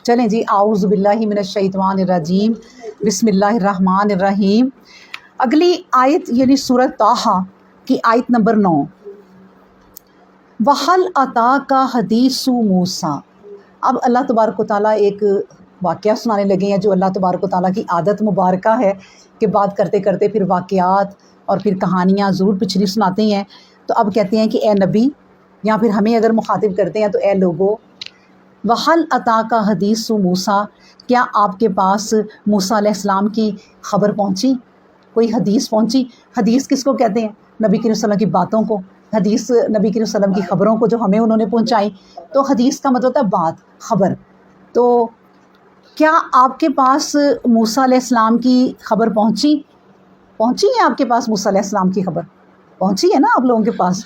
چلیں جی، اعوذ باللہ من الشیطان الرجیم، بسم اللہ الرحمن الرحیم۔ اگلی آیت یعنی سورۃ طٰہٰ کی آیت نمبر 9، وَهَلْ أَتَاكَ حَدِيثُ مُوسیٰ۔ اب اللہ تبارک و تعالیٰ ایک واقعہ سنانے لگے ہیں جو اللہ تبارک و تعالیٰ کی عادت مبارکہ ہے کہ بات کرتے کرتے پھر واقعات اور پھر کہانیاں ضرور پچھلی سناتے ہیں۔ تو اب کہتے ہیں کہ اے نبی، یا پھر ہمیں اگر مخاطب کرتے ہیں تو اے لوگو، وَهَلْ أَتَاكَ حَدِيثُ مُوسیٰ، کیا آپ کے پاس موسیٰ علیہ السلام کی خبر پہنچی، کوئی حدیث پہنچی؟ حدیث کس کو کہتے ہیں؟ نبی کریم صلی اللہ علیہ وسلم کی باتوں کو، حدیث نبی کریم صلی اللہ علیہ وسلم کی خبروں کو جو ہمیں انہوں نے پہنچائی۔ تو حدیث کا مطلب ہوتا ہے بات، خبر۔ تو کیا آپ کے پاس موسیٰ علیہ السلام کی خبر پہنچی ہے؟ آپ کے پاس موسیٰ علیہ السلام کی خبر پہنچی ہے نا آپ لوگوں کے پاس؟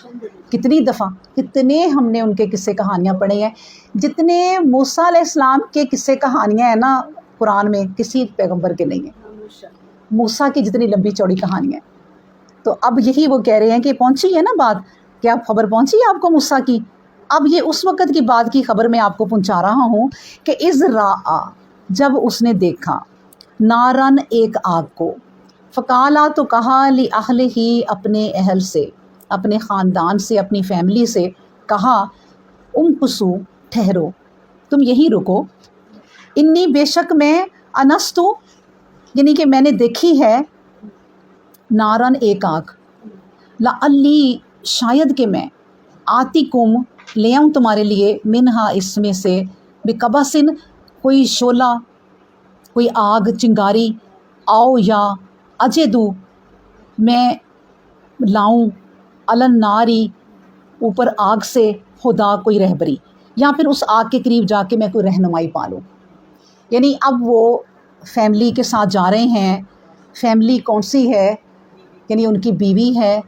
کتنی دفعہ، کتنے ہم نے ان کے قصے کہانیاں پڑھے ہیں، جتنے موسیٰ علیہ السلام کے قصے کہانیاں ہیں نا قرآن میں، کسی پیغمبر کے نہیں ہیں موسیٰ کی جتنی لمبی چوڑی کہانیاں ہیں۔ تو اب یہی وہ کہہ رہے ہیں کہ پہنچی ہے نا بات، کیا خبر پہنچی ہے آپ کو موسیٰ کی؟ اب یہ اس وقت کی بات کی خبر میں آپ کو پہنچا رہا ہوں کہ اذ رأى، جب اس نے دیکھا، نارن، ایک آگ کو، فقالا، تو کہا، لأہلہ، اپنے اہل سے، اپنے خاندان سے، اپنی فیملی سے کہا، امکثو، ٹھہرو، تم یہی رکو، انی، بے شک میں، انستو، یعنی کہ میں نے دیکھی ہے، نارن، ایک آگ، لعلی، شاید کہ میں، آتیکم، لے آؤں تمہارے لیے، منہا، اس میں سے، بقبسن، کوئی شعلہ، کوئی آگ، چنگاری، آؤ، یا اجدو، میں لاؤں، الناری، اوپر آگ سے، خدا، کوئی رہبری، یا پھر اس آگ کے قریب جا کے میں کوئی رہنمائی پا لوں۔ یعنی اب وہ فیملی کے ساتھ جا رہے ہیں۔ فیملی کون سی ہے؟ یعنی ان کی بیوی ہے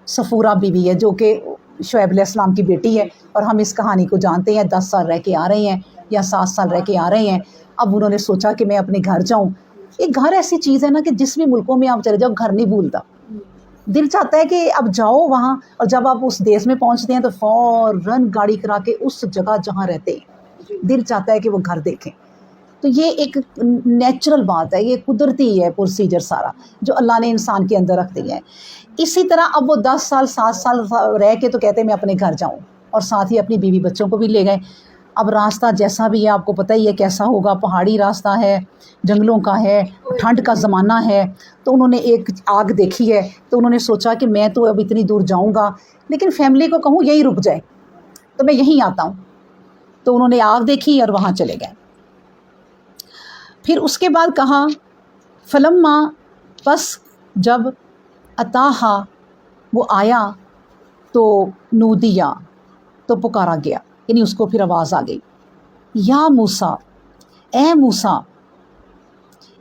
صفورہ بیوی ہے، جو کہ شعیب علیہ السلام کی بیٹی ہے، اور ہم اس کہانی کو جانتے ہیں، 10 سال رہ کے آ رہے ہیں یا 7 سال رہ کے آ رہے ہیں۔ اب انہوں نے سوچا کہ میں اپنے گھر جاؤں۔ ایک گھر ایسی چیز ہے نا کہ جس بھی ملکوں میں آپ چلے جاؤ، گھر نہیں بھولتا، دل چاہتا ہے کہ اب جاؤ وہاں، اور جب آپ اس دیس میں پہنچتے ہیں تو فوراً گاڑی کرا کے اس جگہ جہاں رہتے ہیں، دل چاہتا ہے کہ وہ گھر دیکھیں۔ تو یہ ایک نیچرل بات ہے، یہ قدرتی ہے پروسیجر سارا جو اللہ نے انسان کے اندر رکھ دیا ہے۔ اسی طرح اب وہ 10 سال 7 سال رہ کے تو کہتے ہیں میں اپنے گھر جاؤں، اور ساتھ ہی اپنی بیوی بچوں کو بھی لے گئے۔ اب راستہ جیسا بھی ہے آپ کو پتہ ہی ہے کیسا ہوگا، پہاڑی راستہ ہے، جنگلوں کا ہے، ٹھنڈ کا زمانہ ہے۔ تو انہوں نے ایک آگ دیکھی ہے، تو انہوں نے سوچا کہ میں تو اب اتنی دور جاؤں گا، لیکن فیملی کو کہوں یہیں رک جائے، تو میں یہیں آتا ہوں۔ تو انہوں نے آگ دیکھی اور وہاں چلے گئے۔ پھر اس کے بعد کہا، فلما، پس جب، اتاہا، وہ آیا، تو نودیا، تو پکارا گیا، یعنی اس کو پھر آواز آ گئی، یا موسیٰ، اے موسیٰ،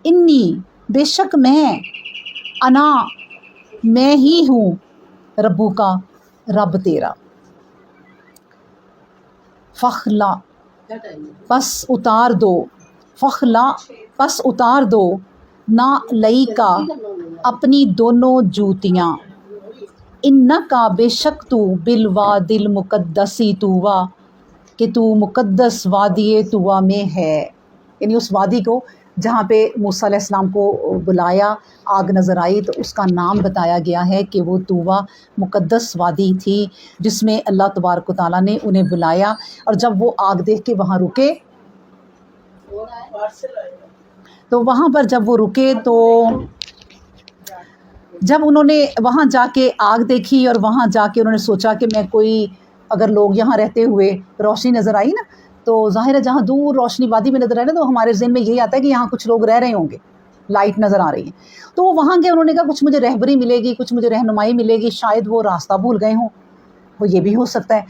انی، بے شک میں، انا، میں ہی ہوں، ربو کا، رب تیرا، فخلا، پس اتار دو، فخلا، پس اتار دو، نہ لئی کا، اپنی دونوں جوتیاں، انکا، بے شک تو، بالوادی المقدسی طویٰ، کہ تو مقدس وادی طویٰ میں ہے، یعنی اس وادی کو جہاں پہ موسیٰ علیہ السلام کو بلایا، آگ نظر آئی، تو اس کا نام بتایا گیا ہے کہ وہ طویٰ، مقدس وادی تھی جس میں اللہ تبارک و تعالیٰ نے انہیں بلایا۔ اور جب وہ آگ دیکھ کے وہاں رکے، تو وہاں پر جب وہ رکے تو جب انہوں نے وہاں جا کے آگ دیکھی، اور وہاں جا کے انہوں نے سوچا کہ میں کوئی، اگر لوگ یہاں رہتے ہوئے روشنی نظر آئی نا، تو ظاہر ہے جہاں دور روشنی وادی میں نظر آئے نا، تو ہمارے ذہن میں یہی آتا ہے کہ یہاں کچھ لوگ رہ رہے ہوں گے، لائٹ نظر آ رہی ہے۔ تو وہ وہاں گئے، انہوں نے کہا کچھ مجھے رہبری ملے گی، کچھ مجھے رہنمائی ملے گی، شاید وہ راستہ بھول گئے ہوں، وہ یہ بھی ہو سکتا ہے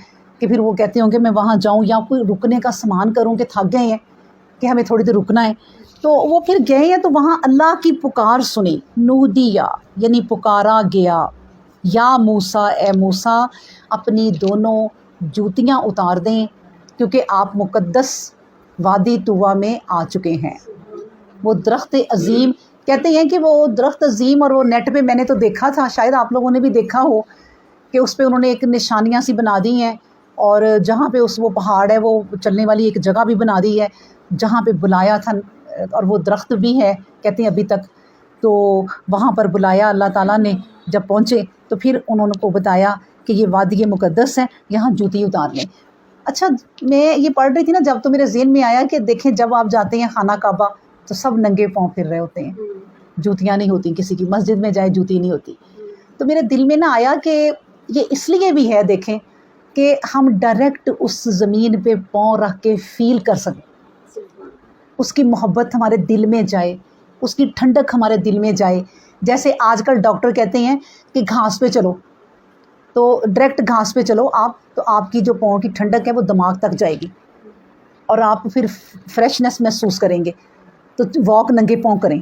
کہ پھر وہ کہتے ہوں کہ میں وہاں جاؤں، یا کوئی رکنے کا سامان کروں کہ تھک گئے ہیں کہ ہمیں تھوڑی دیر رکنا ہے۔ تو وہ پھر گئے ہیں، تو وہاں اللہ کی پکار سنی، نودیا، یعنی پکارا گیا، یا موسیٰ، اے موسیٰ، اپنی دونوں جوتیاں اتار دیں، کیونکہ آپ مقدس وادی طویٰ میں آ چکے ہیں۔ وہ درخت عظیم، کہتے ہیں کہ وہ درخت عظیم، اور وہ نیٹ پہ میں نے تو دیکھا تھا، شاید آپ لوگوں نے بھی دیکھا ہو، کہ اس پہ انہوں نے ایک نشانیاں سی بنا دی ہیں اور جہاں پہ وہ پہاڑ ہے وہ چلنے والی ایک جگہ بھی بنا دی ہے جہاں پہ بلایا تھا، اور وہ درخت بھی ہے کہتے ہیں ابھی تک. تو وہاں پر بلایا اللہ تعالیٰ نے. جب پہنچے تو پھر انہوں کو بتایا کہ یہ وادی مقدس ہے، یہاں جوتی اتار لیں. اچھا میں یہ پڑھ رہی تھی نا جب، تو میرے ذہن میں آیا کہ دیکھیں جب آپ جاتے ہیں خانہ کعبہ تو سب ننگے پاؤں پھر رہے ہوتے ہیں، جوتیاں نہیں ہوتی کسی کی، مسجد میں جائے جوتی نہیں ہوتی. تو میرے دل میں نہ آیا کہ یہ اس لیے بھی ہے دیکھیں کہ ہم ڈائریکٹ اس زمین پہ پاؤں رکھ کے فیل کر سکیں، اس کی محبت ہمارے دل میں جائے، اس کی ٹھنڈک ہمارے دل میں جائے. جیسے آج کل ڈاکٹر کہتے ہیں کہ گھاس پہ چلو، تو ڈائریکٹ گھاس پہ چلو آپ، تو آپ کی جو پاؤں کی ٹھنڈک ہے وہ دماغ تک جائے گی اور آپ پھر فریشنس محسوس کریں گے. تو واک ننگے پاؤں کریں.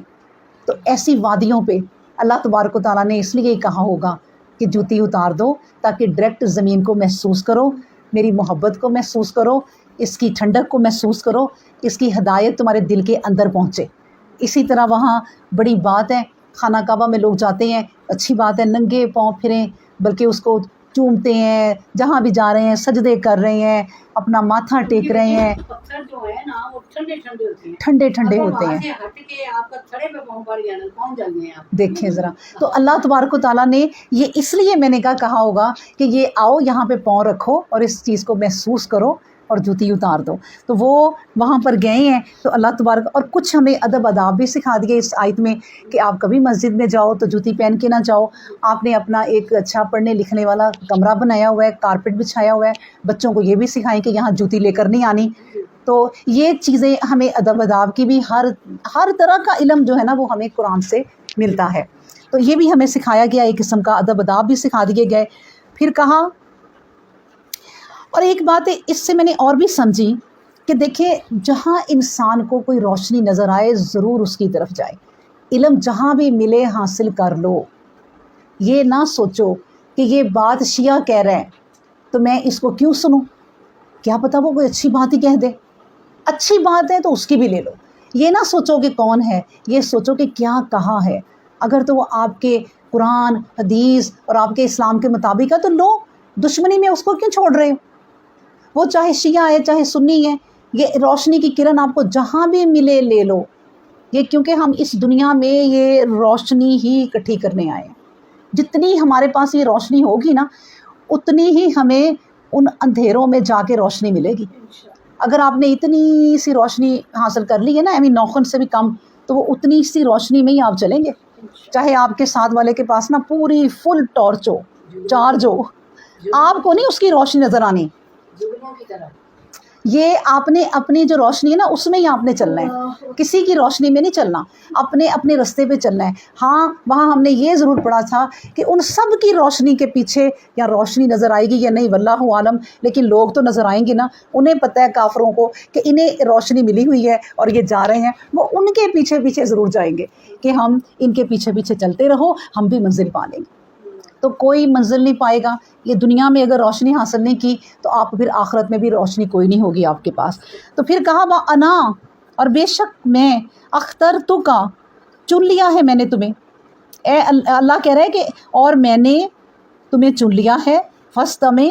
تو ایسی وادیوں پہ اللہ تبارک و تعالیٰ نے اس لیے کہا ہوگا کہ جوتی اتار دو تاکہ ڈائریکٹ زمین کو محسوس کرو، میری محبت کو محسوس کرو، اس کی ٹھنڈک کو محسوس کرو، اس کی ہدایت تمہارے دل کے اندر پہنچے. اسی طرح وہاں بڑی بات ہے، خانہ کعبہ میں لوگ جاتے ہیں، اچھی بات ہے، ننگے پاؤں پھریں، بلکہ اس کو چومتے ہیں، جہاں بھی جا رہے ہیں سجدے کر رہے ہیں، اپنا ماتھا ٹیک رہے ہیں. پتھر جو ہے نا وہ ٹھنڈے ٹھنڈے ہوتے ہیں، ٹھنڈے ٹھنڈے ہوتے ہیں. ہٹ کے آپ کا تھڑے پہ پاؤں پڑ گیا نا، پاؤں جل گئے آپ دیکھیں ذرا. تو اللہ تبارک و تعالیٰ نے یہ اس لیے میں نے کہا ہوگا کہ یہ آؤ یہاں پہ پاؤں رکھو اور اس چیز کو محسوس کرو اور جوتی اتار دو. تو وہ وہاں پر گئے ہیں. تو اللہ تبارک، اور کچھ ہمیں ادب آداب بھی سکھا دیے اس آیت میں کہ آپ کبھی مسجد میں جاؤ تو جوتی پہن کے نہ جاؤ. آپ نے اپنا ایک اچھا پڑھنے لکھنے والا کمرہ بنایا ہوا ہے، کارپٹ بچھایا ہوا ہے، بچوں کو یہ بھی سکھائیں کہ یہاں جوتی لے کر نہیں آنی. تو یہ چیزیں ہمیں ادب آداب کی بھی ہر طرح کا علم جو ہے نا وہ ہمیں قرآن سے ملتا ہے. تو یہ بھی ہمیں سکھایا گیا، ایک قسم کا ادب آداب بھی سکھا دیے گئے. پھر کہا، اور ایک بات اس سے میں نے اور بھی سمجھی کہ دیکھیں جہاں انسان کو کوئی روشنی نظر آئے ضرور اس کی طرف جائے. علم جہاں بھی ملے حاصل کر لو. یہ نہ سوچو کہ یہ بات شیعہ کہہ رہے ہیں تو میں اس کو کیوں سنوں، کیا پتہ وہ کوئی اچھی بات ہی کہہ دے. اچھی بات ہے تو اس کی بھی لے لو. یہ نہ سوچو کہ کون ہے، یہ سوچو کہ کیا کہا ہے. اگر تو وہ آپ کے قرآن حدیث اور آپ کے اسلام کے مطابق ہے تو لو، دشمنی میں اس کو کیوں چھوڑ رہے ہو. وہ چاہے شیعہ ہے چاہے سنی ہے، یہ روشنی کی کرن آپ کو جہاں بھی ملے لے لو. یہ کیونکہ ہم اس دنیا میں یہ روشنی ہی اکٹھی کرنے آئے ہیں. جتنی ہمارے پاس یہ روشنی ہوگی نا اتنی ہی ہمیں ان اندھیروں میں جا کے روشنی ملے گی. اگر آپ نے اتنی سی روشنی حاصل کر لی ہے نا، نوخن سے بھی کم، تو وہ اتنی سی روشنی میں ہی آپ چلیں گے. چاہے آپ کے ساتھ والے کے پاس نا پوری فل ٹارچ ہو، چارج ہو، آپ کو نہیں اس کی روشنی نظر آنی. یہ آپ نے اپنی جو روشنی ہے نا اس میں ہی آپ نے چلنا ہے، کسی کی روشنی میں نہیں چلنا، اپنے رستے پہ چلنا ہے. ہاں وہاں ہم نے یہ ضرور پڑھا تھا کہ ان سب کی روشنی کے پیچھے یا روشنی نظر آئے گی یا نہیں واللہ عالم، لیکن لوگ تو نظر آئیں گے نا. انہیں پتہ ہے کافروں کو کہ انہیں روشنی ملی ہوئی ہے اور یہ جا رہے ہیں، وہ ان کے پیچھے پیچھے ضرور جائیں گے کہ ہم ان کے پیچھے پیچھے چلتے رہو، ہم بھی منزل پا لیں گے. تو کوئی منزل نہیں پائے گا. یہ دنیا میں اگر روشنی حاصل نہیں کی تو آپ پھر آخرت میں بھی روشنی کوئی نہیں ہوگی آپ کے پاس. تو پھر کہا وہ انا، اور بے شک میں، اختر تو کا، چن لیا ہے میں نے تمہیں. اے اللہ کہہ رہے ہیں کہ اور میں نے تمہیں چن لیا ہے. فاستمع،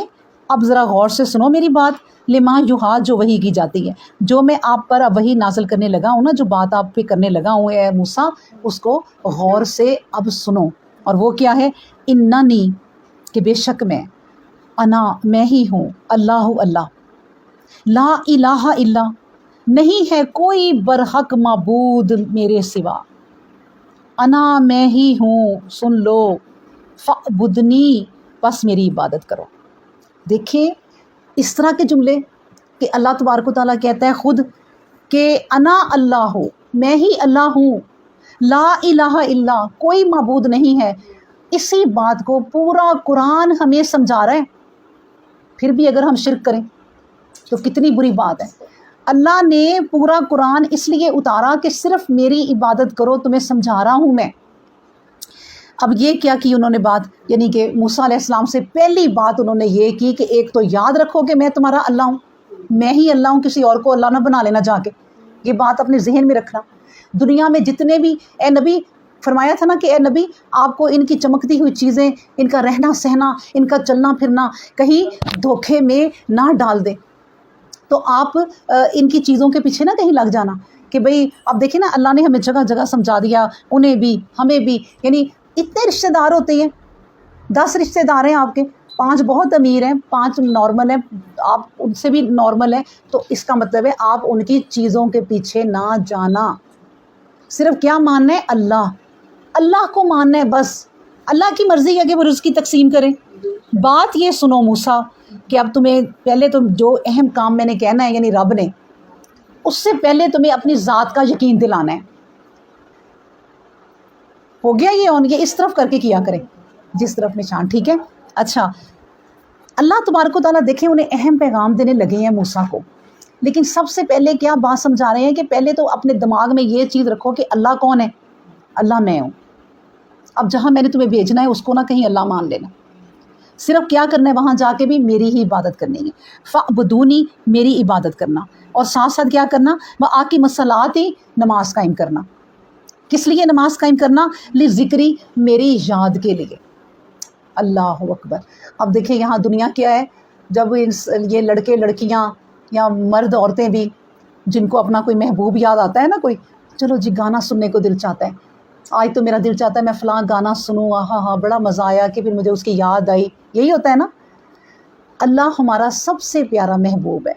اب ذرا غور سے سنو میری بات، لما یوحا، جو وحی کی جاتی ہے، جو میں آپ پر اب وحی نازل کرنے لگا ہوں نا، جو بات آپ پہ کرنے لگا ہوں اے موسیٰ، اس کو غور سے اب سنو. اور وہ کیا ہے؟ اننی، کہ بے شک میں ہی ہوں، اللہ لا الہ الا، نہیں ہے کوئی برحق معبود میرے سوا. انا، میں ہی ہوں، سن لو. فاعبدنی، پس میری عبادت کرو. دیکھیں اس طرح کے جملے کہ اللہ تبارک و تعالیٰ کہتا ہے خود کہ انا اللہ ہوں، میں ہی اللہ ہوں، لا الہ الا، کوئی معبود نہیں ہے. اسی بات کو پورا قرآن ہمیں سمجھا رہا ہے. پھر بھی اگر ہم شرک کریں تو کتنی بری بات ہے. اللہ نے پورا قرآن اس لیے اتارا کہ صرف میری عبادت کرو، تمہیں سمجھا رہا ہوں میں. اب یہ کیا کی انہوں نے بات، یعنی کہ موسیٰ علیہ السلام سے پہلی بات انہوں نے یہ کی کہ ایک تو یاد رکھو کہ میں تمہارا اللہ ہوں، میں ہی اللہ ہوں، کسی اور کو اللہ نہ بنا لینا جا کے. یہ بات اپنے ذہن میں رکھنا. دنیا میں جتنے بھی، اے نبی فرمایا تھا نا کہ اے نبی آپ کو ان کی چمکتی ہوئی چیزیں، ان کا رہنا سہنا، ان کا چلنا پھرنا کہیں دھوکے میں نہ ڈال دیں، تو آپ ان کی چیزوں کے پیچھے نہ کہیں لگ جانا کہ بھئی اب دیکھیں نا اللہ نے ہمیں جگہ جگہ سمجھا دیا، انہیں بھی ہمیں بھی، یعنی اتنے رشتہ دار ہوتے ہیں، 10 رشتہ دار ہیں آپ کے، 5 بہت امیر ہیں، 5 نارمل ہیں، آپ ان سے بھی نارمل ہیں، تو اس کا مطلب ہے آپ ان کی چیزوں کے پیچھے نہ جانا، صرف کیا ماننا ہے؟ اللہ کو ماننا ہے بس، اللہ کی مرضی ہے کہ وہ رزق کی تقسیم کرے۔ بات یہ سنو موسیٰ کہ اب تمہیں پہلے تو جو اہم کام میں نے کہنا ہے یعنی رب نے، اس سے پہلے تمہیں اپنی ذات کا یقین دلانا ہے۔ ہو گیا یہ اس طرف کر کے کیا کریں جس طرف نشان، ٹھیک ہے؟ اچھا، اللہ تبارک و تعالیٰ دیکھیں انہیں اہم پیغام دینے لگے ہیں موسیٰ کو، لیکن سب سے پہلے کیا بات سمجھا رہے ہیں کہ پہلے تو اپنے دماغ میں یہ چیز رکھو کہ اللہ کون ہے؟ اللہ میں ہوں۔ اب جہاں میں نے تمہیں بھیجنا ہے اس کو نہ کہیں اللہ مان لینا، صرف کیا کرنا ہے وہاں جا کے بھی میری ہی عبادت کرنی ہے، فَعْبُدُونِی، میری عبادت کرنا، اور ساتھ ساتھ کیا کرنا؟ وَآقِمُوا الصَّلَاةَ، نماز قائم کرنا۔ کس لیے نماز قائم کرنا؟ لِذِکْرِی، میری یاد کے لیے۔ اللہ اکبر۔ اب دیکھیں یہاں دنیا کیا ہے، جب یہ لڑکے لڑکیاں یا مرد عورتیں بھی جن کو اپنا کوئی محبوب یاد آتا ہے نا، کوئی چلو جی گانا سننے کو دل چاہتا ہے، آج تو میرا دل چاہتا ہے میں فلاں گانا سنوں، ہاں بڑا مزہ آیا کہ پھر مجھے اس کی یاد آئی، یہی ہوتا ہے نا۔ اللہ ہمارا سب سے پیارا محبوب ہے،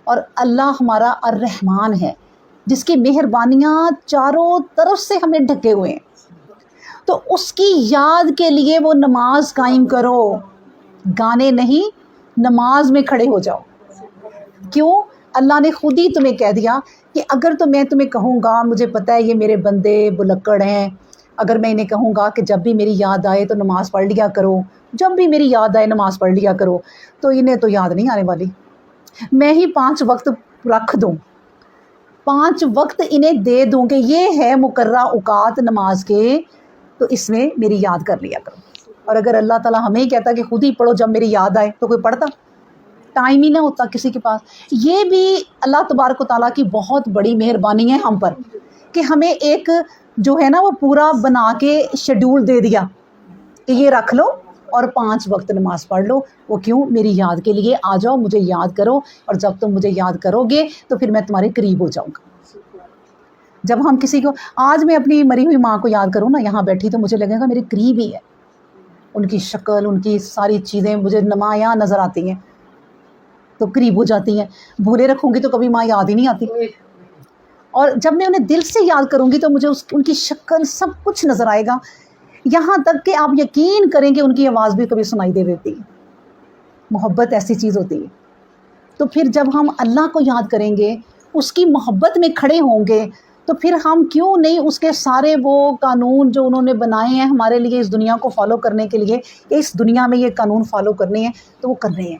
اور اللہ ہمارا الرحمن ہے جس کی مہربانیاں چاروں طرف سے ہمیں ڈھکے ہوئے ہیں، تو اس کی یاد کے لیے وہ نماز قائم کرو، گانے نہیں، نماز میں کھڑے ہو جاؤ۔ کیوں؟ اللہ نے خود ہی تمہیں کہہ دیا کہ اگر تو میں تمہیں کہوں گا، مجھے پتہ ہے یہ میرے بندے بلکڑ ہیں، اگر میں انہیں کہوں گا کہ جب بھی میری یاد آئے تو نماز پڑھ لیا کرو، جب بھی میری یاد آئے نماز پڑھ لیا کرو، تو انہیں تو یاد نہیں آنے والی۔ میں ہی 5 وقت رکھ دوں، 5 وقت انہیں دے دوں کہ یہ ہے مقررہ اوقات نماز کے، تو اس میں میری یاد کر لیا کرو۔ اور اگر اللہ تعالیٰ ہمیں ہی کہتا کہ خود ہی پڑھو جب میری یاد آئے، تو کوئی پڑھتا؟ ٹائم ہی نہ ہوتا کسی کے پاس۔ یہ بھی اللہ تبارک و تعالیٰ کی بہت بڑی مہربانی ہے ہم پر کہ ہمیں ایک جو ہے نا وہ پورا بنا کے شیڈول دے دیا کہ یہ رکھ لو اور 5 وقت نماز پڑھ لو۔ وہ کیوں؟ میری یاد کے لیے آ جاؤ، مجھے یاد کرو، اور جب تم مجھے یاد کرو گے تو پھر میں تمہارے قریب ہو جاؤں گا۔ جب ہم کسی کو، آج میں اپنی مری ہوئی ماں کو یاد کروں نا یہاں بیٹھی، تو مجھے لگے گا میرے قریب ہی ہے، ان کی شکل، ان کی ساری چیزیں مجھے نمایاں نظر آتی ہیں، تو قریب ہو جاتی ہیں۔ بھولے رکھوں گی تو کبھی ماں یاد ہی نہیں آتی، اور جب میں انہیں دل سے یاد کروں گی تو مجھے ان کی شکل سب کچھ نظر آئے گا، یہاں تک کہ آپ یقین کریں کہ ان کی آواز بھی کبھی سنائی دے دیتی ہے۔ محبت ایسی چیز ہوتی ہے۔ تو پھر جب ہم اللہ کو یاد کریں گے، اس کی محبت میں کھڑے ہوں گے، تو پھر ہم کیوں نہیں اس کے سارے وہ قانون جو انہوں نے بنائے ہیں ہمارے لیے اس دنیا کو فالو کرنے کے لیے، کہ اس دنیا میں یہ قانون فالو کرنے ہیں، تو وہ کر رہے ہیں۔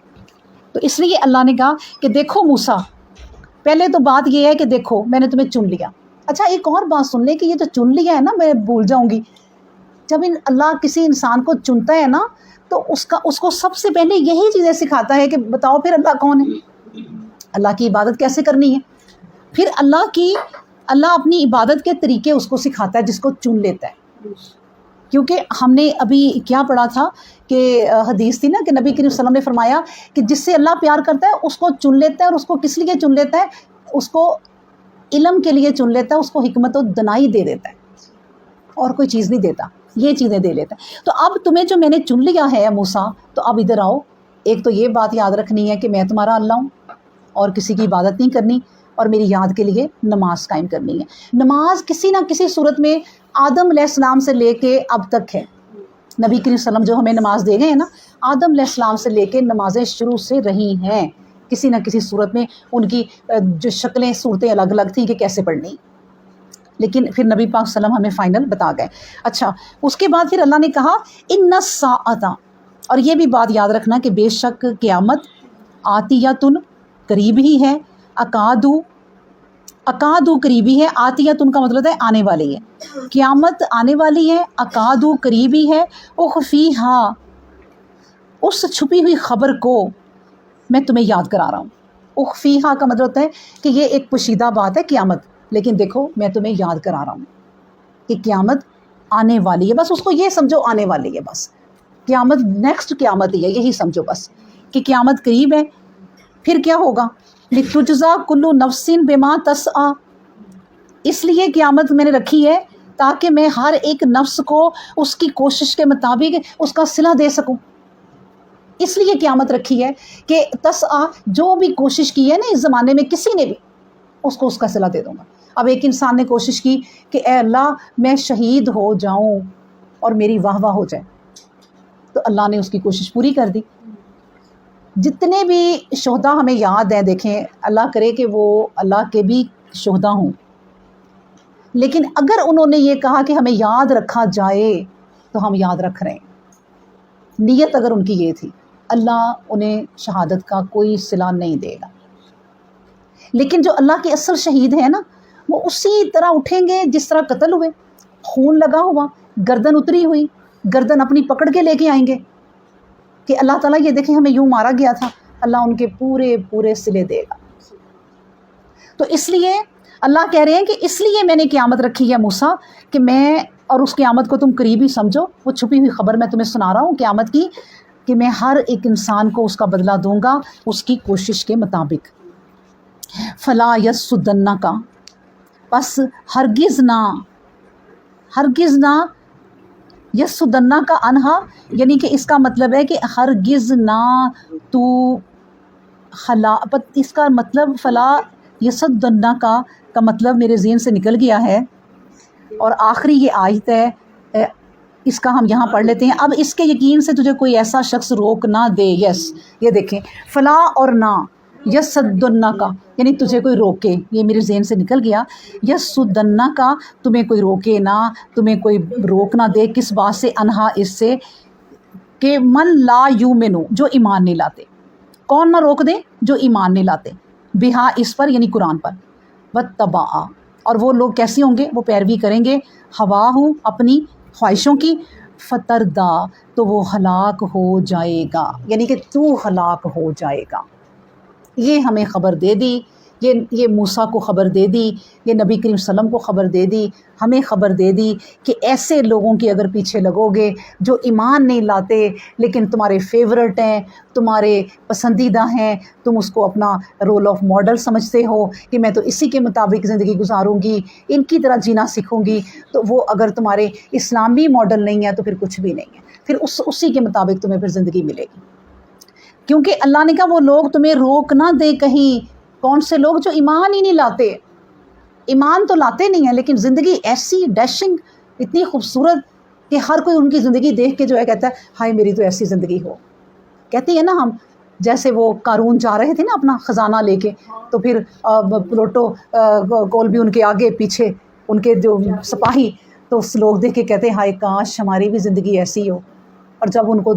تو اس لیے اللہ نے کہا کہ دیکھو موسیٰ، پہلے تو بات یہ ہے کہ دیکھو میں نے تمہیں چن لیا۔ اچھا ایک اور بات سن لیں کہ یہ تو چن لیا ہے نا، میں بھول جاؤں گی، جب اللہ کسی انسان کو چنتا ہے نا تو اس کو سب سے پہلے یہی چیزیں سکھاتا ہے کہ بتاؤ پھر اللہ کون ہے، اللہ کی عبادت کیسے کرنی ہے، پھر اللہ اپنی عبادت کے طریقے اس کو سکھاتا ہے جس کو چن لیتا ہے۔ کیونکہ ہم نے ابھی کیا پڑھا تھا کہ حدیث تھی نا کہ نبی کریم صلی اللہ علیہ وسلم نے فرمایا کہ جس سے اللہ پیار کرتا ہے اس کو چن لیتا ہے، اور اس کو کس لیے چن لیتا ہے؟ اس کو علم کے لیے چن لیتا ہے، اس کو حکمت و دانائی دے دیتا ہے، اور کوئی چیز نہیں دیتا، یہ چیزیں دے لیتا ہے۔ تو اب تمہیں جو میں نے چن لیا ہے موسیٰ، تو اب ادھر آؤ، ایک تو یہ بات یاد رکھنی ہے کہ میں تمہارا اللہ ہوں اور کسی کی عبادت نہیں کرنی، اور میری یاد کے لیے نماز قائم کرنی ہے۔ نماز کسی نہ کسی صورت میں آدم علیہ السلام سے لے کے اب تک ہے، نبی کریم صلی اللہ علیہ وسلم جو ہمیں نماز دے گئے ہیں نا، آدم علیہ السلام سے لے کے نمازیں شروع سے رہی ہیں، کسی نہ کسی صورت میں ان کی جو شکلیں صورتیں الگ الگ تھیں کہ کیسے پڑھنی، لیکن پھر نبی پاک صلی اللہ علیہ وسلم ہمیں فائنل بتا گئے۔ اچھا اس کے بعد پھر اللہ نے کہا ان الساعۃ، اور یہ بھی بات یاد رکھنا کہ بے شک قیامت آتیۃ قریب ہی ہے، اکادو قریبی ہے، آتیۃ کا مطلب ہے آنے والی ہے، قیامت آنے والی ہے، اکادو قریبی ہے، اخفیہا اس چھپی ہوئی خبر کو میں تمہیں یاد کرا رہا ہوں۔ اخفیہا کا مطلب ہوتا ہے کہ یہ ایک پوشیدہ بات ہے قیامت، لیکن دیکھو میں تمہیں یاد کرا رہا ہوں کہ قیامت آنے والی ہے. بس اس کو یہ سمجھو آنے والی ہے, بس قیامت نیکسٹ قیامت ہی ہے, یہی سمجھو بس کہ قیامت قریب ہے. پھر کیا ہوگا؟ لتجزا کل نفس بما تسعی, اس لیے قیامت میں نے رکھی ہے تاکہ میں ہر ایک نفس کو اس کی کوشش کے مطابق اس کا صلہ دے سکوں. اس لیے قیامت رکھی ہے کہ تسعی, جو بھی کوشش کی ہے نا اس زمانے میں کسی نے بھی, اس کو اس کا صلہ دے دوں گا. اب ایک انسان نے کوشش کی کہ اے اللہ میں شہید ہو جاؤں اور میری واہ واہ ہو جائے, تو اللہ نے اس کی کوشش پوری کر دی. جتنے بھی شہداء ہمیں یاد ہیں, دیکھیں اللہ کرے کہ وہ اللہ کے بھی شہداء ہوں, لیکن اگر انہوں نے یہ کہا کہ ہمیں یاد رکھا جائے تو ہم یاد رکھ رہے ہیں. نیت اگر ان کی یہ تھی, اللہ انہیں شہادت کا کوئی صلہ نہیں دے گا. لیکن جو اللہ کے اصل شہید ہیں نا, وہ اسی طرح اٹھیں گے جس طرح قتل ہوئے, خون لگا ہوا, گردن اتری ہوئی, گردن اپنی پکڑ کے لے کے آئیں گے کہ اللہ تعالیٰ یہ دیکھیں ہمیں یوں مارا گیا تھا. اللہ ان کے پورے پورے صلے دے گا. تو اس لیے اللہ کہہ رہے ہیں کہ اس لیے میں نے قیامت رکھی ہے موسیٰ, کہ میں, اور اس قیامت کو تم قریبی سمجھو, وہ چھپی ہوئی خبر میں تمہیں سنا رہا ہوں قیامت کی, کہ میں ہر ایک انسان کو اس کا بدلہ دوں گا اس کی کوشش کے مطابق. فلا یسدنک, پس ہرگز نہ یسدنک عنہا, یعنی کہ اس کا مطلب ہے کہ ہرگز نہ تو اس کا مطلب فلا یسدنک کا مطلب میرے ذہن سے نکل گیا ہے, اور آخری یہ آیت ہے, اس کا ہم یہاں پڑھ لیتے ہیں. اب اس کے یقین سے تجھے کوئی ایسا شخص روک نہ دے. یس, یہ دیکھیں فلا اور نہ, یسدنک یعنی تجھے کوئی روکے, یہ میرے ذہن سے نکل گیا. یسدنک تمہیں کوئی روکے نہ, تمہیں کوئی روک نہ دے کس بات سے, انہا اس سے کہ من لا یؤمنو, جو ایمان نہیں لاتے. کون نہ روک دے؟ جو ایمان نہیں لاتے, بہا اس پر یعنی قرآن پر, واتبع, اور وہ لوگ کیسے ہوں گے؟ وہ پیروی کریں گے ہواہ اپنی خواہشوں کی, فتردا تو وہ ہلاک ہو جائے گا, یعنی کہ تو ہلاک ہو جائے گا. یہ ہمیں خبر دے دی, یہ موسیٰ کو خبر دے دی, یہ نبی کریم صلی اللہ علیہ وسلم کو خبر دے دی, ہمیں خبر دے دی کہ ایسے لوگوں کے اگر پیچھے لگو گے جو ایمان نہیں لاتے لیکن تمہارے فیورٹ ہیں, تمہارے پسندیدہ ہیں, تم اس کو اپنا رول آف ماڈل سمجھتے ہو کہ میں تو اسی کے مطابق زندگی گزاروں گی, ان کی طرح جینا سیکھوں گی, تو وہ اگر تمہارے اسلامی ماڈل نہیں ہے تو پھر کچھ بھی نہیں ہے, پھر اسی کے مطابق تمہیں پھر زندگی ملے گی. کیونکہ اللہ نے کہا وہ لوگ تمہیں روک نہ دے کہیں. کون سے لوگ؟ جو ایمان ہی نہیں لاتے. ایمان تو لاتے نہیں ہیں لیکن زندگی ایسی ڈیشنگ, اتنی خوبصورت کہ ہر کوئی ان کی زندگی دیکھ کے جو ہے کہتا ہے ہائے میری تو ایسی زندگی ہو. کہتے ہیں نا ہم, جیسے وہ قارون جا رہے تھے نا اپنا خزانہ لے کے, تو پھر پلوٹو کول بھی ان کے آگے پیچھے ان کے جو سپاہی, تو اس لوگ دیکھ کے کہتے ہیں ہائے کاش ہماری بھی زندگی ایسی ہو. اور جب ان کو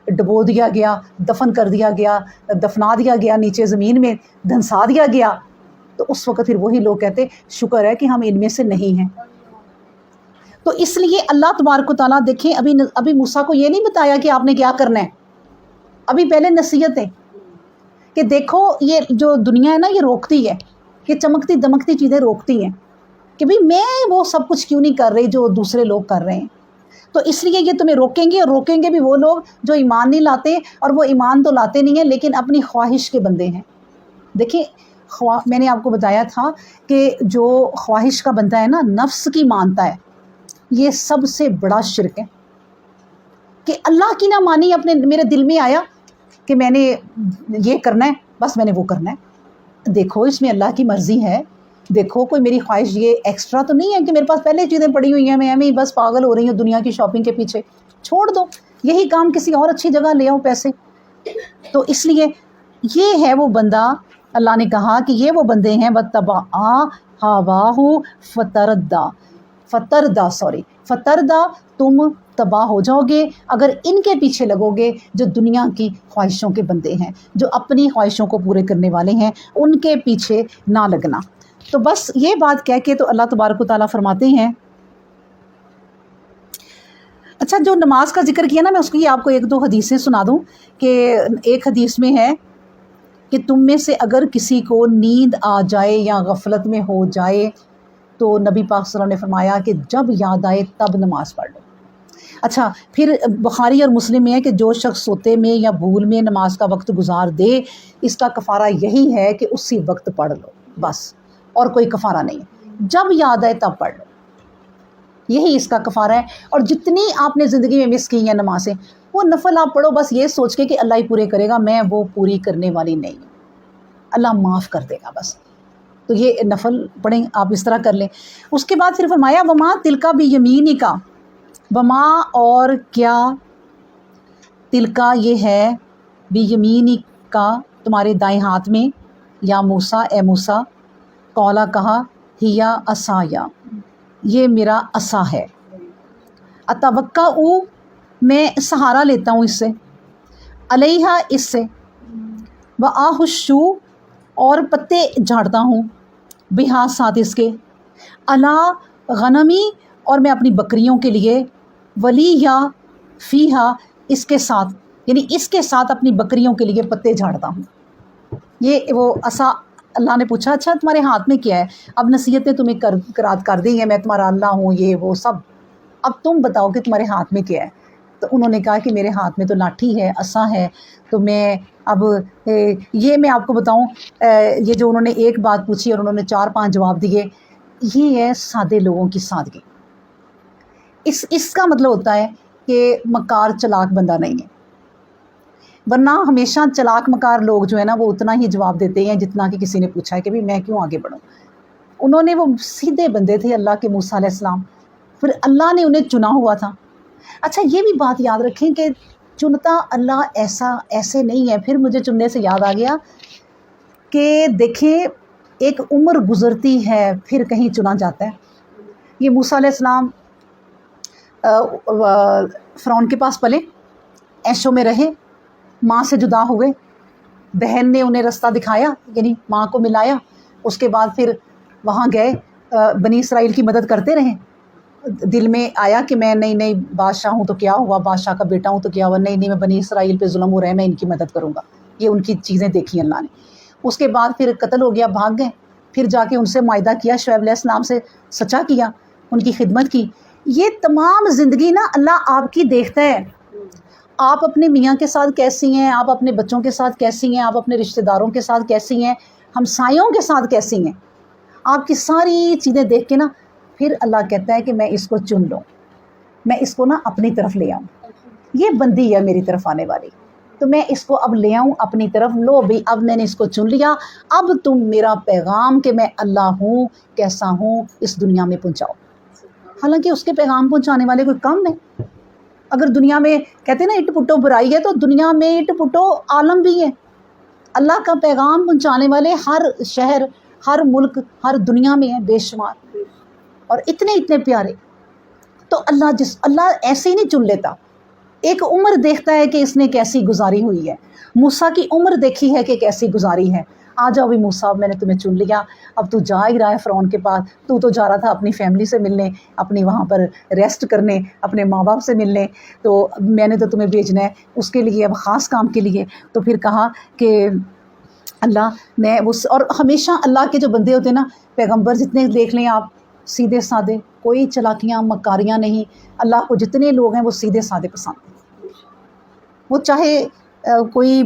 ڈبو دیا گیا, دفن کر دیا گیا, دفنا دیا گیا, نیچے زمین میں دھنسا دیا گیا, تو اس وقت پھر وہی لوگ کہتے شکر ہے کہ ہم ان میں سے نہیں ہیں. تو اس لیے اللہ تبارک و تعالیٰ دیکھیں ابھی موسیٰ کو یہ نہیں بتایا کہ آپ نے کیا کرنا ہے, ابھی پہلے نصیحت ہے کہ دیکھو یہ جو دنیا ہے نا یہ روکتی ہے, یہ چمکتی دمکتی چیزیں روکتی ہیں کہ بھئی میں وہ سب کچھ کیوں نہیں کر رہی جو دوسرے لوگ کر رہے ہیں. تو اس لیے یہ تمہیں روکیں گے, اور روکیں گے بھی وہ لوگ جو ایمان نہیں لاتے, اور وہ ایمان تو لاتے نہیں ہیں لیکن اپنی خواہش کے بندے ہیں. دیکھیں میں نے آپ کو بتایا تھا کہ جو خواہش کا بندہ ہے نا, نفس کی مانتا ہے, یہ سب سے بڑا شرک ہے. کہ اللہ کی نہ مانی, اپنے میرے دل میں آیا کہ میں نے یہ کرنا ہے, بس میں نے وہ کرنا ہے. دیکھو اس میں اللہ کی مرضی ہے, دیکھو کوئی میری خواہش یہ ایکسٹرا تو نہیں ہے کہ میرے پاس پہلے چیزیں پڑی ہوئی ہیں, میں ہی بس پاگل ہو رہی ہوں دنیا کی شاپنگ کے پیچھے. چھوڑ دو, یہی کام کسی اور اچھی جگہ لے آؤ پیسے. تو اس لیے یہ ہے وہ بندہ, اللہ نے کہا کہ یہ وہ بندے ہیں وَاتَّبَعَ هَوَاهُ فتردا, تم تباہ ہو جاؤ گے اگر ان کے پیچھے لگو گے جو دنیا کی خواہشوں کے بندے ہیں, جو اپنی خواہشوں کو پورے کرنے والے ہیں, ان کے پیچھے نہ لگنا. تو بس یہ بات کہہ کے تو اللہ تبارک و تعالیٰ فرماتے ہیں. اچھا جو نماز کا ذکر کیا نا, میں اس کی آپ کو ایک دو حدیثیں سنا دوں. کہ ایک حدیث میں ہے کہ تم میں سے اگر کسی کو نیند آ جائے یا غفلت میں ہو جائے تو نبی پاک صلی اللہ علیہ وسلم نے فرمایا کہ جب یاد آئے تب نماز پڑھ لو۔ اچھا پھر بخاری اور مسلم میں ہے کہ جو شخص سوتے میں یا بھول میں نماز کا وقت گزار دے، اس کا کفارہ یہی ہے کہ اسی وقت پڑھ لو، بس اور کوئی کفارہ نہیں ہے، جب یاد آئے تب پڑھ لو، یہی اس کا کفارہ ہے۔ اور جتنی آپ نے زندگی میں مس کی ہیں نمازیں، وہ نفل آپ پڑھو بس یہ سوچ کے کہ اللہ ہی پورے کرے گا، میں وہ پوری کرنے والی نہیں ہوں، اللہ معاف کر دے گا بس۔ تو یہ نفل پڑھیں آپ اس طرح کر لیں۔ اس کے بعد پھر فرمایا وما تلکا بیمینی کا، وما اور کیا، تلکا یہ ہے بیمینی کا تمہارے دائیں ہاتھ میں، یا موسیٰ اے موسیٰ، قولا کہا، ہیا عصایا یہ میرا عصا ہے، اتوکا میں سہارا لیتا ہوں اس سے، علیہا اس سے، وآہشو اور پتے جھاڑتا ہوں، بہا ساتھ اس کے، علی غنمی اور میں اپنی بکریوں کے لیے، ولی یا فیہا اس کے ساتھ، یعنی اس کے ساتھ اپنی بکریوں کے لیے پتے جھاڑتا ہوں۔ یہ وہ عصا اللہ نے پوچھا اچھا تمہارے ہاتھ میں کیا ہے؟ اب نصیحتیں تمہیں کر دی ہیں، میں تمہارا اللہ ہوں، یہ وہ سب، اب تم بتاؤ کہ تمہارے ہاتھ میں کیا ہے؟ تو انہوں نے کہا کہ میرے ہاتھ میں تو لاٹھی ہے، عصا ہے، تو میں اب یہ میں آپ کو بتاؤں، یہ جو انہوں نے ایک بات پوچھی اور انہوں نے 4-5 جواب دیے، یہ ہے سادے لوگوں کی سادگی۔ اس کا مطلب ہوتا ہے کہ مکار چلاک بندہ نہیں ہے، ورنہ ہمیشہ چلاک مکار لوگ جو ہے نا وہ اتنا ہی جواب دیتے ہیں جتنا کہ کسی نے پوچھا ہے کہ بھی میں کیوں آگے بڑھوں۔ انہوں نے وہ سیدھے بندے تھے اللہ کے موسیٰ علیہ السلام، پھر اللہ نے انہیں چنا ہوا تھا۔ اچھا یہ بھی بات یاد رکھیں کہ چنتا اللہ ایسے نہیں ہے۔ پھر مجھے چننے سے یاد آ گیا کہ دیکھیں ایک عمر گزرتی ہے پھر کہیں چنا جاتا ہے۔ یہ موسیٰ علیہ السلام فرعون کے پاس پلے، عیشوں میں رہے، ماں سے جدا ہوئے، بہن نے انہیں رستہ دکھایا یعنی ماں کو ملایا، اس کے بعد پھر وہاں گئے، بنی اسرائیل کی مدد کرتے رہے، دل میں آیا کہ میں نہیں بادشاہ ہوں تو کیا ہوا، بادشاہ کا بیٹا ہوں تو کیا ہوا، نہیں میں بنی اسرائیل پہ ظلم ہو رہا ہے، میں ان کی مدد کروں گا، یہ ان کی چیزیں دیکھی اللہ نے۔ اس کے بعد پھر قتل ہو گیا، بھاگ گئے، پھر جا کے ان سے معاہدہ کیا، شعیب علیہ السلام سے سچا کیا، ان کی خدمت کی۔ یہ تمام زندگی نا اللہ آپ کی دیکھتا ہے، آپ اپنے میاں کے ساتھ کیسی ہیں، آپ اپنے بچوں کے ساتھ کیسی ہیں، آپ اپنے رشتہ داروں کے ساتھ کیسی ہیں، ہمسایوں کے ساتھ کیسی ہیں، آپ کی ساری چیزیں دیکھ کے نا پھر اللہ کہتا ہے کہ میں اس کو چن لوں، میں اس کو نا اپنی طرف لے آؤں، یہ بندی ہے میری طرف آنے والی، تو میں اس کو اب لے آؤں اپنی طرف، لو بھی اب میں نے اس کو چن لیا، اب تم میرا پیغام کہ میں اللہ ہوں کیسا ہوں اس دنیا میں پہنچاؤ۔ حالانکہ اس کے پیغام پہنچانے والے کوئی کم نہیں، اگر دنیا میں کہتے ہیں نا اٹ پٹو برائی ہے، تو دنیا میں اٹ پٹو عالم بھی ہے، اللہ کا پیغام پہنچانے والے ہر شہر، ہر ملک، ہر دنیا میں ہیں بے شمار، اور اتنے پیارے۔ تو اللہ ایسے ہی نہیں چن لیتا، ایک عمر دیکھتا ہے کہ اس نے کیسی گزاری ہوئی ہے۔ موسیٰ کی عمر دیکھی ہے کہ کیسی گزاری ہے، آ جاؤ بھی موسیٰ میں نے تمہیں چن لیا، اب تو جا ہی رہا ہے فرعون کے پاس، تو جا رہا تھا اپنی فیملی سے ملنے، اپنی وہاں پر ریسٹ کرنے، اپنے ماں باپ سے ملنے، تو میں نے تو تمہیں بھیجنا ہے اس کے لیے، اب خاص کام کے لیے۔ تو پھر کہا کہ اللہ میں اور ہمیشہ اللہ کے جو بندے ہوتے ہیں نا، پیغمبر جتنے دیکھ لیں آپ، سیدھے سادے، کوئی چلاکیاں مکاریاں نہیں، اللہ کو جتنے لوگ ہیں وہ سیدھے سادے پسند ہیں، وہ چاہے کوئی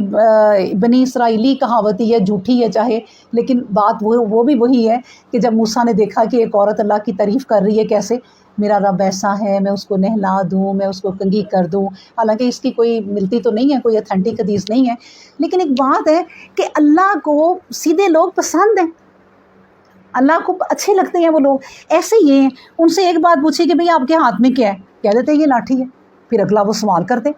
بنی اسرائیلی کہاوت ہی ہے، جھوٹی ہے چاہے، لیکن بات وہ بھی وہی ہے کہ جب موسیٰ نے دیکھا کہ ایک عورت اللہ کی تعریف کر رہی ہے کیسے، میرا رب ایسا ہے، میں اس کو نہلا دوں، میں اس کو کنگھی کر دوں، حالانکہ اس کی کوئی ملتی تو نہیں ہے، کوئی اتھینٹک حدیث نہیں ہے، لیکن ایک بات ہے کہ اللہ کو سیدھے لوگ پسند ہیں، اللہ کو اچھے لگتے ہیں وہ لوگ۔ ایسے یہ ہیں، ان سے ایک بات پوچھی کہ بھئی آپ کے ہاتھ میں کیا ہے، کہہ دیتے یہ لاٹھی ہے، پھر اگلا وہ سوال کرتے،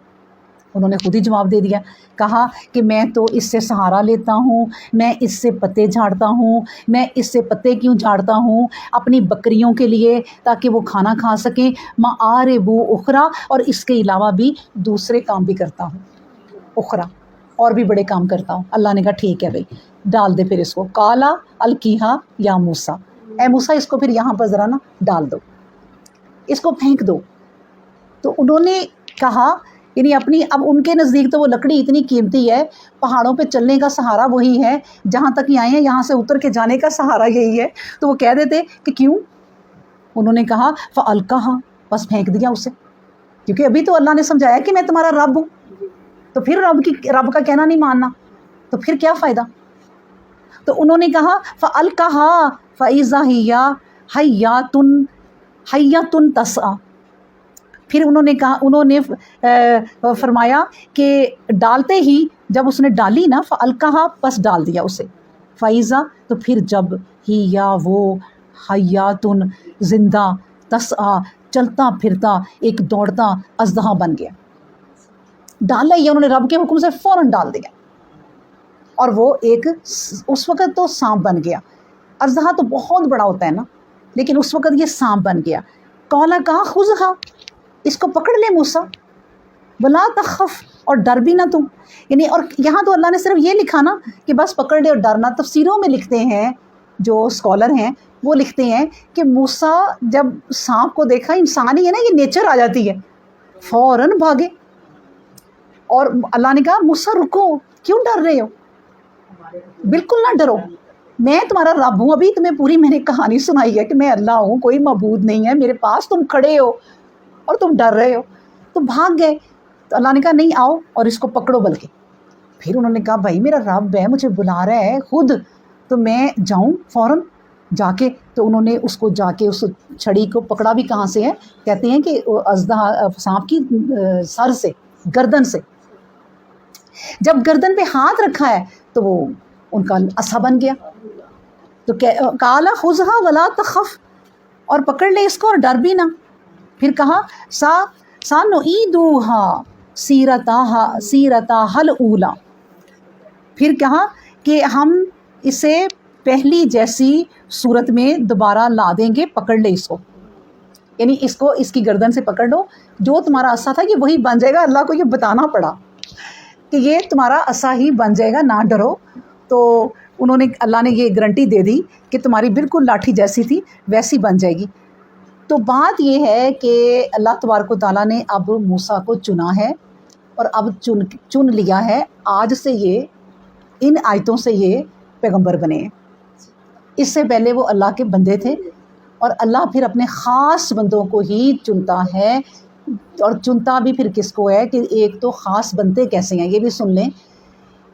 انہوں نے خود ہی جواب دے دیا، کہا کہ میں تو اس سے سہارا لیتا ہوں، میں اس سے پتے جھاڑتا ہوں، میں اس سے پتے کیوں جھاڑتا ہوں، اپنی بکریوں کے لیے تاکہ وہ کھانا کھا سکیں، معاربو اخرى، اور اس کے علاوہ بھی دوسرے کام بھی کرتا ہوں، اخرى اور بھی بڑے کام کرتا ہوں۔ اللہ نے کہا ٹھیک ہے بھائی ڈال دے پھر اس کو، کالا الکیہا یا موسیٰ، اے موسیٰ اس کو پھر یہاں پر ذرا نا ڈال دو، اس کو پھینک دو۔ تو انہوں نے کہا یعنی اپنی، اب ان کے نزدیک تو وہ لکڑی اتنی قیمتی ہے، پہاڑوں پہ چلنے کا سہارا وہی ہے، جہاں تک یہ آئے ہیں یہاں سے اتر کے جانے کا سہارا یہی ہے، تو وہ کہہ دیتے کہ کیوں، انہوں نے کہا فَأَلْقَاهَا، بس پھینک دیا اسے، کیونکہ ابھی تو اللہ نے سمجھایا کہ میں تمہارا رب ہوں، تو پھر رب کا کہنا نہیں ماننا، تو پھر کیا فائدہ؟ تو انہوں نے کہا فَأَلْقَاهَا فَإِذَا هِيَ حَيَّةٌ تَسْعَىٰ، پھر انہوں نے فرمایا کہ ڈالتے ہی جب اس نے ڈالی نا، فَأَلْقَاهَا، پس ڈال دیا اسے، فَإِذَا، تو پھر جب ہی یا وہ حیات زندہ، تسعیٰ، چلتا پھرتا ایک دوڑتا اژدہا بن گیا، ڈالا ہی انہوں نے رب کے حکم سے فوراً ڈال دیا، اور وہ ایک اس وقت تو سانپ بن گیا، اژدہا تو بہت بڑا ہوتا ہے نا، لیکن اس وقت یہ سانپ بن گیا، قالا، کہا خذھا، اس کو پکڑ لے موسیٰ، ولا تخف، اور ڈر بھی نہ تم، یعنی اور یہاں تو اللہ نے صرف یہ لکھا نا کہ بس پکڑ لے اور ڈرنا، تفسیروں میں لکھتے ہیں جو اسکالر ہیں وہ لکھتے ہیں کہ موسیٰ جب سانپ کو دیکھا، انسانی ہے نا یہ نیچر آ جاتی ہے، فوراً بھاگے، اور اللہ نے کہا موسیٰ رکو، کیوں ڈر رہے ہو، بالکل نہ ڈرو، میں تمہارا رب ہوں، ابھی تمہیں پوری میں نے کہانی سنائی ہے کہ میں اللہ ہوں، کوئی معبود نہیں ہے میرے پاس، تم کھڑے ہو اور تم ڈر رہے ہو، تو بھاگ گئے، تو اللہ نے کہا نہیں آؤ اور اس کو پکڑو، بلکہ پھر انہوں نے کہا بھائی میرا رب ہے، مجھے بلا رہا ہے خود، تو میں جاؤں فوراً جا کے، تو انہوں نے اس کو جا کے اس چھڑی کو پکڑا بھی کہاں سے ہے، کہتے ہیں کہ اژدہا سانپ کی سر سے، گردن سے، جب گردن پہ ہاتھ رکھا ہے تو وہ ان کا عصا بن گیا، تو قال خذھا ولا تخف، اور پکڑ لے اس کو اور ڈر بھی نہ، پھر کہا سنعیدھا سیرتھا الاولیٰ، پھر کہا کہ ہم اسے پہلی جیسی صورت میں دوبارہ لا دیں گے، پکڑ لے اس کو، یعنی اس کو اس کی گردن سے پکڑ لو، جو تمہارا عصا تھا یہ وہی بن جائے گا، اللہ کو یہ بتانا پڑا کہ یہ تمہارا عصا ہی بن جائے گا، نہ ڈرو، تو انہوں نے اللہ نے یہ گارنٹی دے دی کہ تمہاری بالکل لاٹھی جیسی تھی ویسی بن جائے گی۔ تو بات یہ ہے کہ اللہ تبارک و تعالیٰ نے اب موسیٰ کو چنا ہے، اور اب چن لیا ہے، آج سے یہ ان آیتوں سے یہ پیغمبر بنے ہیں، اس سے پہلے وہ اللہ کے بندے تھے، اور اللہ پھر اپنے خاص بندوں کو ہی چنتا ہے، اور چنتا بھی پھر کس کو ہے کہ ایک تو خاص بنتے کیسے ہیں، یہ بھی سن لیں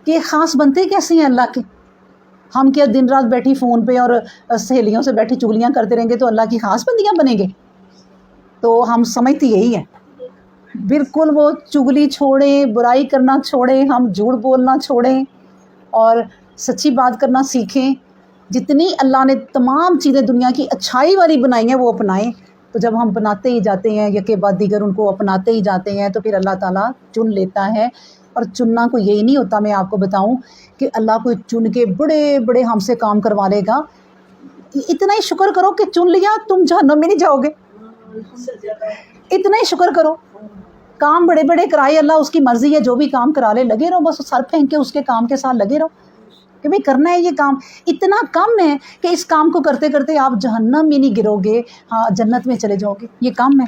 کہ خاص بنتے کیسے ہیں اللہ کے، ہم کیا دن رات بیٹھی فون پہ اور سہیلیوں سے بیٹھی چگلیاں کرتے رہیں گے تو اللہ کی خاص بندیاں بنیں گے؟ تو ہم سمجھتے یہی ہیں، بالکل وہ چگلی چھوڑیں، برائی کرنا چھوڑیں، ہم جھوٹ بولنا چھوڑیں اور سچی بات کرنا سیکھیں، جتنی اللہ نے تمام چیزیں دنیا کی اچھائی والی بنائی ہیں وہ اپنائیں، تو جب ہم بناتے ہی جاتے ہیں یکے بعد دیگر ان کو اپناتے ہی جاتے ہیں تو پھر اللہ تعالیٰ چن لیتا ہے، اور چننا کو یہی نہیں ہوتا، میں آپ کو بتاؤں کہ اللہ کو چن کے بڑے بڑے ہم سے کام کروا لے گا، اتنا ہی شکر کرو کہ چن لیا، تم جہنم میں نہیں جاؤ گے، اتنا ہی شکر کرو، کام بڑے بڑے کرائے اللہ، اس کی مرضی ہے جو بھی کام کرا لے، لگے رہو بس، سر پھینک کے اس کے کام کے ساتھ لگے رہو کہ بھئی کرنا ہے یہ کام، اتنا کم ہے کہ اس کام کو کرتے کرتے آپ جہنم میں نہیں گرو گے، ہاں جنت میں چلے جاؤ گے، یہ کم ہے۔